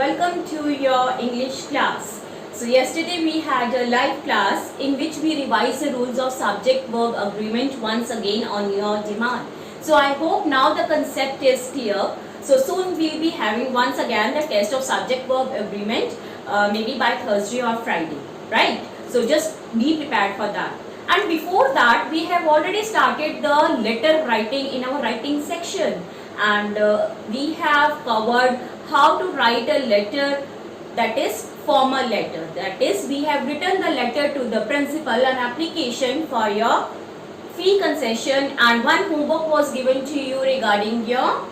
welcome to your English class. So yesterday we had a live class in which we revised the rules of subject-verb agreement once again on your demand. So I hope now the concept is clear. So soon we'll be having once again the test of subject-verb agreement, maybe by Thursday or Friday, right? So just be prepared for that. And before that, we have already started the letter writing in our writing section, and we have covered how to write a letter, that is formal letter. That is, we have written the letter to the principal, an application for your fee concession, and one homework was given to you regarding your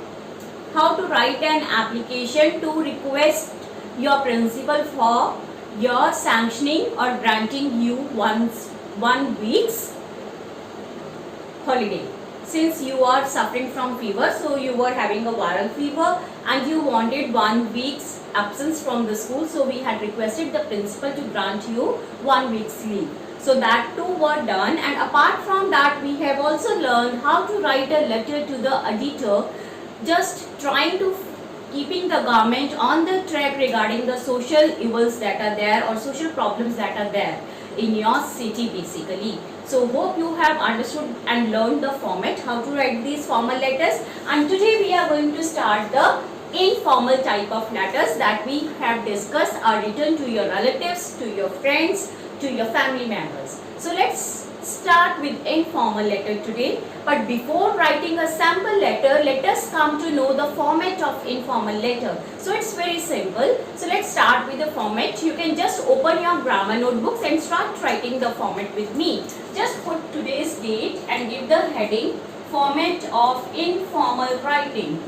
how to write an application to request your principal for your sanctioning or granting you 1 week's holiday. Since you are suffering from fever, so you were having a viral fever and you wanted 1 week's absence from the school, so we had requested the principal to grant you 1 week's leave. So that too were done, and apart from that we have also learned how to write a letter to the editor, just trying to keeping the government on the track regarding the social evils that are there or social problems that are there in your city basically. So hope you have understood and learned the format, how to write these formal letters, and today we are going to start the informal type of letters that we have discussed are written to your relatives, to your friends, to your family members. So let's start with informal letter today. But before writing a sample letter, let us come to know the format of informal letter. So it's very simple. So let's start with the format. You can just open your grammar notebooks and start writing the format with me. Just put today's date and give the heading format of informal writing.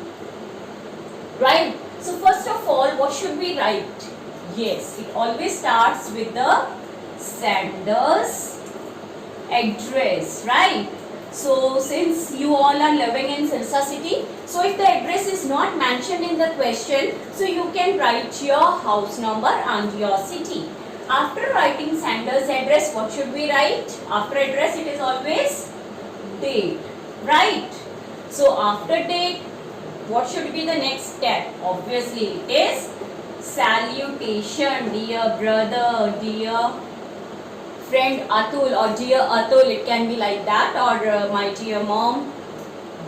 Right? So first of all, what should we write? Yes, it always starts with the sender's address, right? So since you all are living in Sirsa city, so if the address is not mentioned in the question, so you can write your house number and your city. After writing sender's address, what should we write? After address, it is always date, right? So after date, what should be the next step? Obviously, it is salutation. Dear brother, dear friend Atul, or dear Atul, it can be like that, or my dear mom,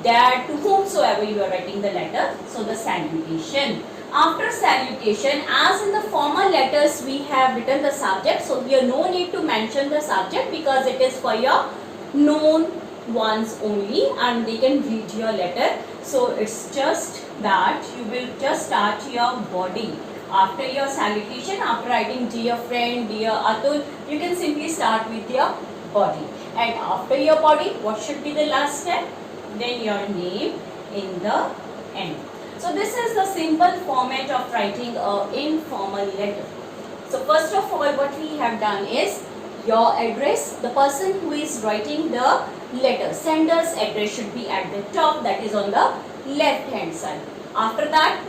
dad, to whomsoever you are writing the letter. So the salutation. After salutation, as in the formal letters we have written the subject, so here no need to mention the subject because it is for your known ones only and they can read your letter. So it's just that you will just start your body. After your salutation, after writing dear friend, dear Atul, you can simply start with your body. And after your body, what should be the last step? Then your name in the end. So this is the simple format of writing an informal letter. So first of all, what we have done is your address, the person who is writing the letter, sender's address should be at the top, that is on the left hand side. After that,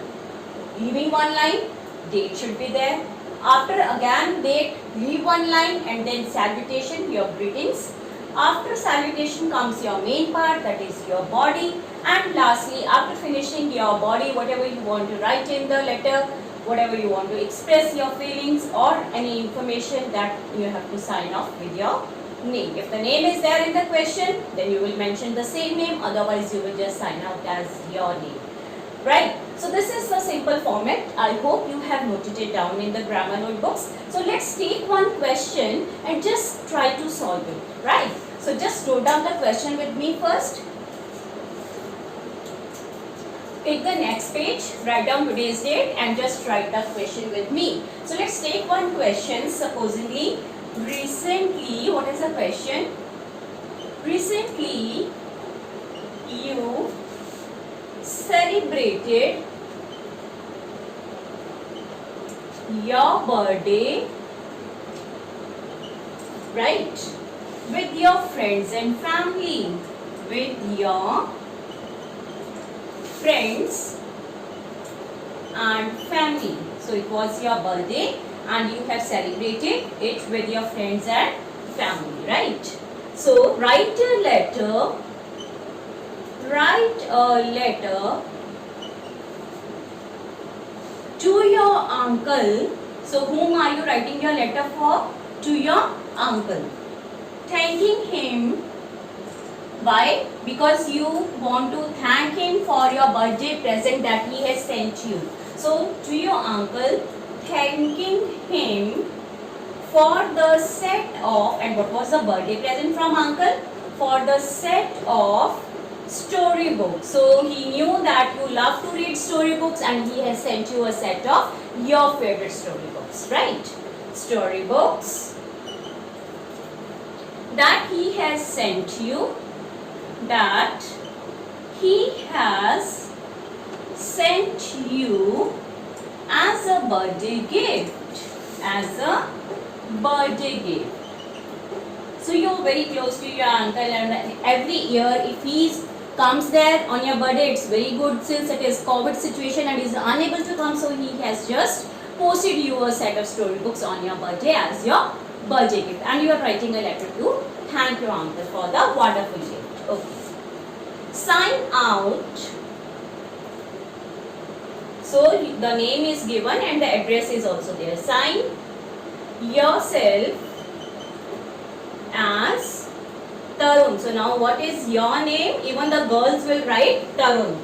leaving one line, date should be there. After again date, leave one line and then salutation, your greetings. After salutation comes your main part, that is your body. And lastly, after finishing your body, whatever you want to write in the letter, whatever you want to express your feelings or any information, that you have to sign off with your name. If the name is there in the question, then you will mention the same name, otherwise you will just sign out as your name. Right? So this is the simple format. I hope you have noted it down in the grammar notebooks. So let's take one question and just try to solve it. Right? So just note down the question with me first. Take the next page, write down today's date and just write the question with me. So let's take one question. Supposedly, recently, what is the question? Recently, you celebrated your birthday, right, with your friends and family, with your friends and family. So it was your birthday and you have celebrated it with your friends and family, right? So write a letter to your uncle. So whom are you writing your letter for? To your uncle. Thanking him. Why? Because you want to thank him for your birthday present that he has sent you. So to your uncle, thanking him for the set of, and what was the birthday present from uncle? For the set of storybooks. So he knew that you love to read storybooks and he has sent you a set of your favorite storybooks, right? Storybooks that he has sent you, that he has sent you as a birthday gift, as a birthday gift. So you're very close to your uncle, and every year if he comes there on your birthday, it's very good. Since it is COVID situation and is unable to come, so he has just posted you a set of storybooks on your birthday as your birthday gift, and you are writing a letter to thank your uncle for the wonderful gift. Okay. Sign out. So the name is given and the address is also there. Sign yourself as Tarun. So now what is your name? Even the girls will write Tarun.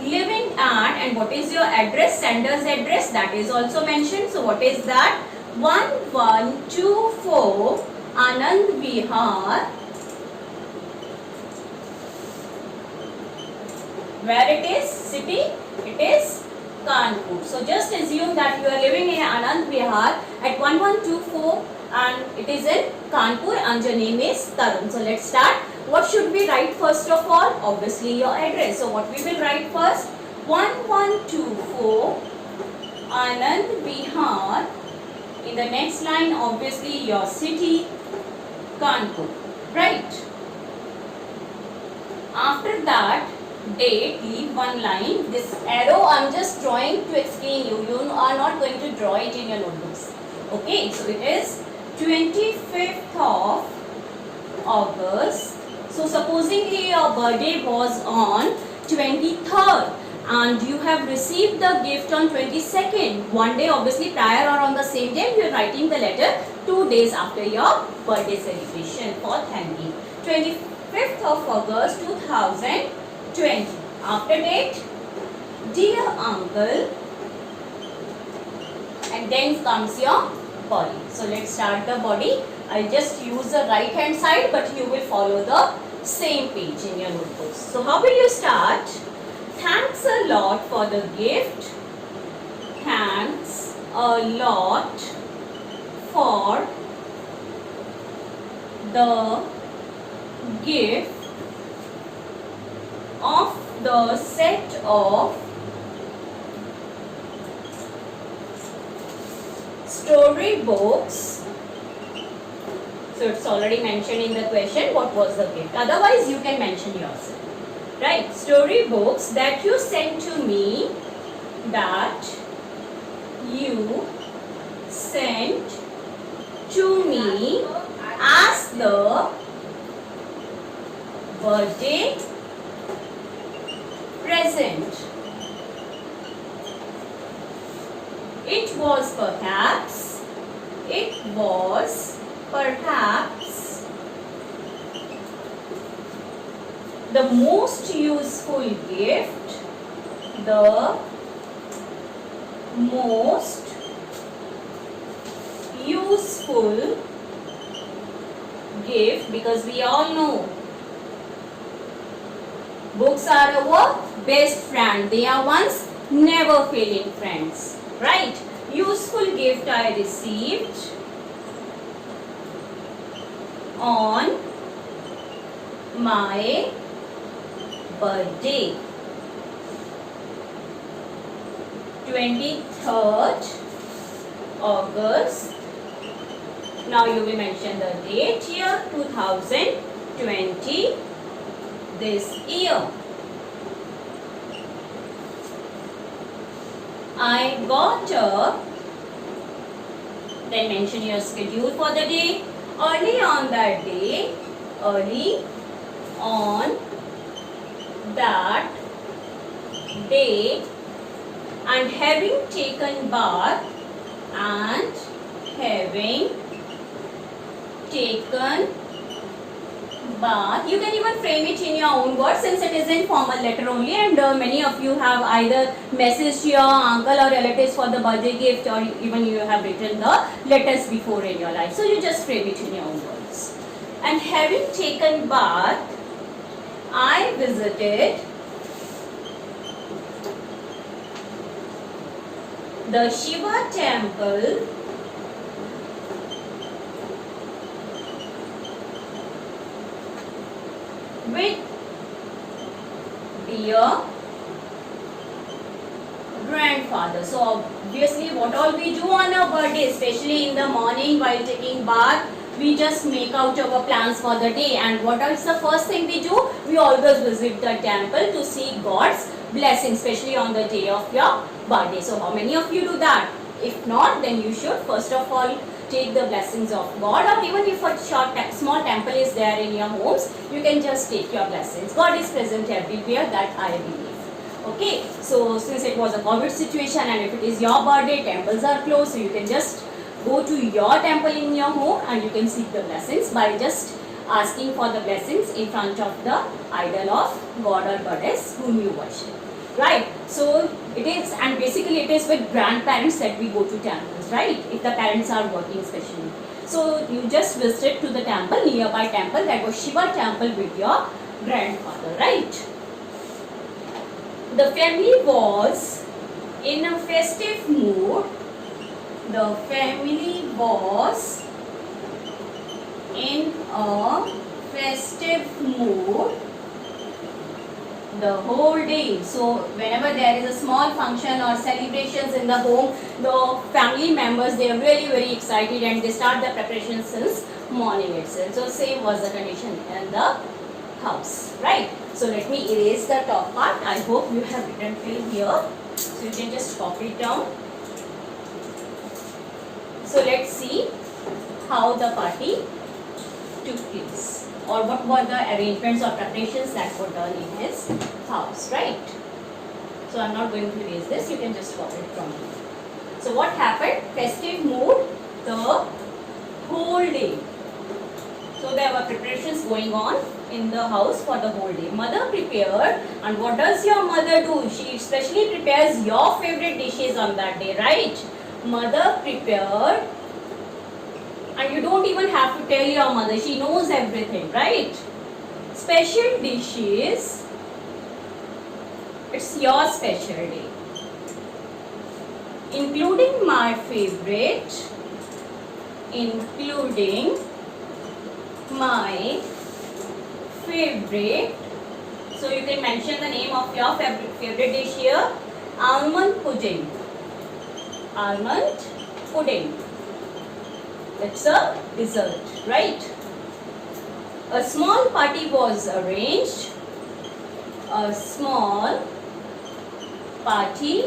Living at, and what is your address? Sender's address, that is also mentioned. So what is that? 1124 Anand Vihar. Where it is? City? It is Kanpur. So just assume that you are living in Anand Vihar at 1124 and it is in Kanpur and your name is Tarun. So let's start. What should we write first of all? Obviously your address. So what we will write first? 1124 Anand Vihar. In the next line, obviously your city, Kanpur. Right. After that, date, leave one line. This arrow I'm just drawing to explain you. You are not going to draw it in your notebooks. Okay, so it is 25th of August. So supposingly your birthday was on 23rd and you have received the gift on 22nd. One day obviously prior or on the same day you are writing the letter 2 days after your birthday celebration for thanking. 25th of August 2020. After date, dear uncle, and then comes your body. So let's start the body. I'll just use the right hand side, but you will follow the same page in your notebooks. So how will you start? Thanks a lot for the gift. Thanks a lot for the gift of the set of storybooks. So it's already mentioned in the question what was the gift. Otherwise you can mention yourself. Right? Storybooks that you sent to me, that you sent to me as the birthday present. It was perhaps the most useful gift, the most useful gift, because we all know books are our best friend. They are one's never failing friends, right? Useful gift I received on my birthday, 23rd August. Now you will mention the date here, 2020, this year. I got up, then mention your schedule for the day. Early on that day, early on that day, and having taken bath and having taken bath. You can even frame it in your own words since it is in formal letter only, and many of you have either messaged your uncle or relatives for the birthday gift, or even you have written the letters before in your life. So you just frame it in your own words. And having taken bath, I visited the Shiva temple with dear grandfather. So obviously what all we do on our birthday, especially in the morning while taking bath, we just make out our plans for the day. And what is the first thing we do? We always visit the temple to seek God's blessing, especially on the day of your birthday. So how many of you do that? If not, then you should first of all take the blessings of God, or even if a small temple is there in your homes, you can just take your blessings. God is present everywhere, that I believe. Okay, so since it was a COVID situation and if it is your birthday, temples are closed, so you can just go to your temple in your home and you can seek the blessings by just asking for the blessings in front of the idol of God or goddess whom you worship. Right, so it is, and basically it is with grandparents that we go to temples, right, if the parents are working especially. So you just visit to the temple, nearby temple, that was Shiva temple with your grandfather, right. The family was in a festive mood. The family was in a festive mood the whole day. So whenever there is a small function or celebrations in the home, the family members, they are really very excited and they start the preparations since morning itself. So same was the condition in the house, right. So let me erase the top part. I hope you have written till here, so you can just copy it down. So let's see how the party took place, or what were the arrangements or preparations that were done in his house, right. So I'm not going to erase this, you can just copy it from here. So what happened? Festive mood the whole day. So there were preparations going on in the house for the whole day. Mother prepared, and what does your mother do? She especially prepares your favorite dishes on that day, right. Mother prepared, and you don't even have to tell your mother, she knows everything, right. Special dishes, it's your special day, including my favorite, including my favorite. So you can mention the name of your favorite dish here. Almond pudding. Almond pudding. It's a dessert, right? A small party was arranged. A small party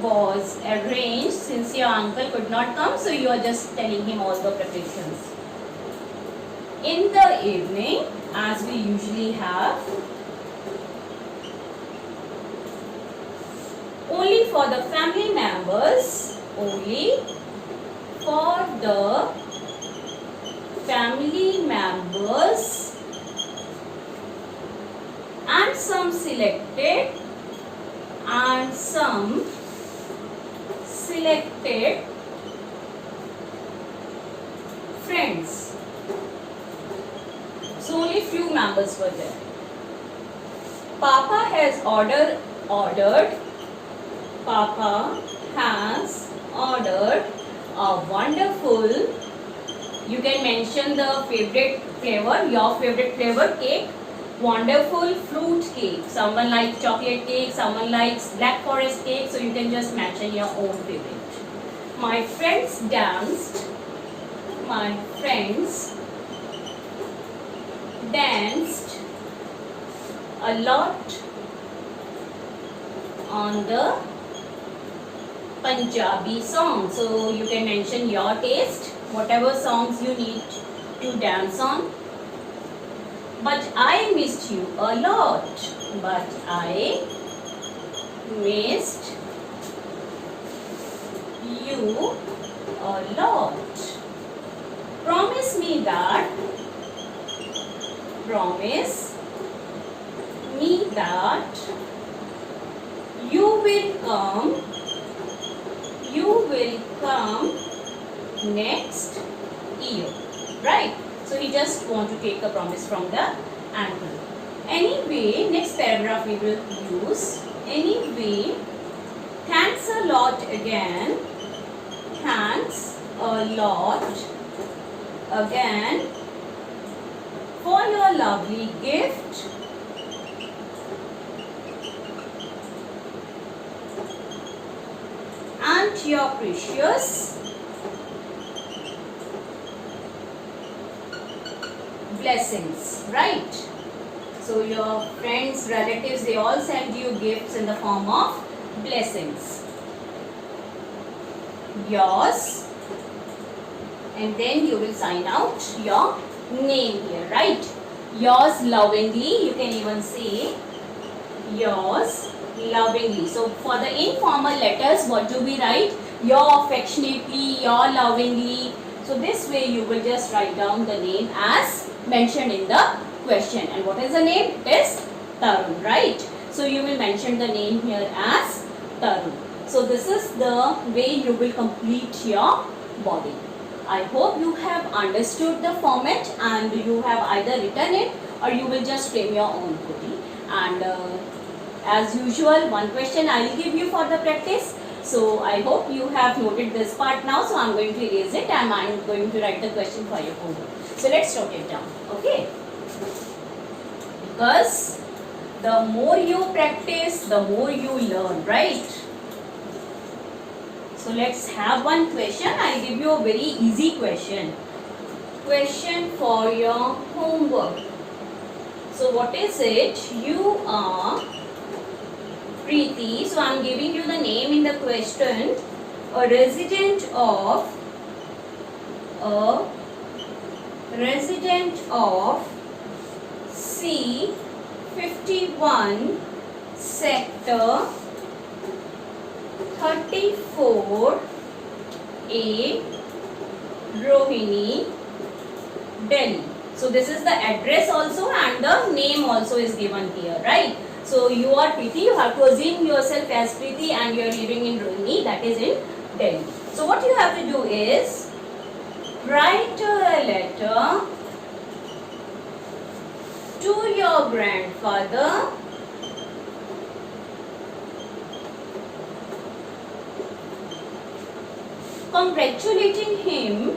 was arranged since your uncle could not come, so you are just telling him all the preparations. In the evening, as we usually have, only for the family members, only for the family members and some selected friends. So only few members were there. Papa has ordered a wonderful, you can mention the favorite flavor, your favorite flavor cake, wonderful fruit cake. Someone likes chocolate cake, someone likes black forest cake, so you can just mention your own favorite. My friends danced a lot on the Punjabi song. So you can mention your taste, whatever songs you need to dance on. But I missed you a lot. But I missed you a lot. Promise me that. Promise me that you will come. You will come next year. Right? So he just want to take a promise from the uncle. Anyway, next paragraph we will use. Anyway, thanks a lot again. Thanks a lot again for your lovely gift. And your precious blessings, right? So your friends, relatives, they all send you gifts in the form of blessings. Yours, and then you will sign out your name here, right? Yours lovingly, you can even say yours lovingly. So for the informal letters, what do we write? Your affectionately, your lovingly. So this way you will just write down the name as mentioned in the question. And what is the name? It is Tarun, right? So you will mention the name here as Tarun. So this is the way you will complete your body. I hope you have understood the format and you have either written it or you will just frame your own body. And as usual, one question I will give you for the practice. So I hope you have noted this part now. So I am going to erase it and I am going to write the question for your homework. So let's note it down. Okay. Because the more you practice, the more you learn, right? So let's have one question. I'll give you a very easy question. Question for your homework. So what is it? You are Preeti. So I'm giving you the name in the question. A resident of C51 sector 34A, Rohini, Delhi. So this is the address also and the name also is given here, right? So you are Preeti, you have to assume yourself as Preeti and you are living in Rohini, that is in Delhi. So what you have to do is write a letter to your grandfather congratulating him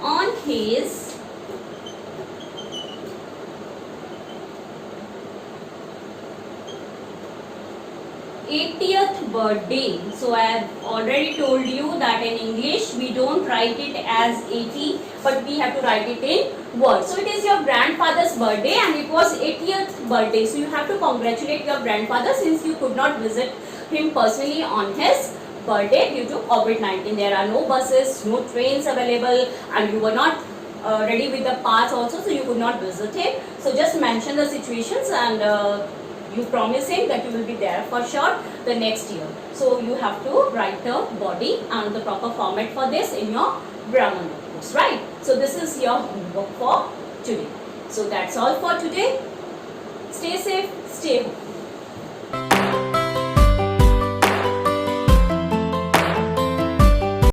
on his 80th birthday. So I have already told you that in English we don't write it as 80 but we have to write it in words. So it is your grandfather's birthday and it was 80th birthday. So you have to congratulate your grandfather since you could not visit him personally on his birthday due to COVID-19. There are no buses, no trains available and you were not ready with the pass also, so you could not visit him. So just mention the situations and you promise him that you will be there for sure the next year. So you have to write the body and the proper format for this in your grammar notebooks, right? So this is your homework for today. So that's all for today. Stay safe, stay home.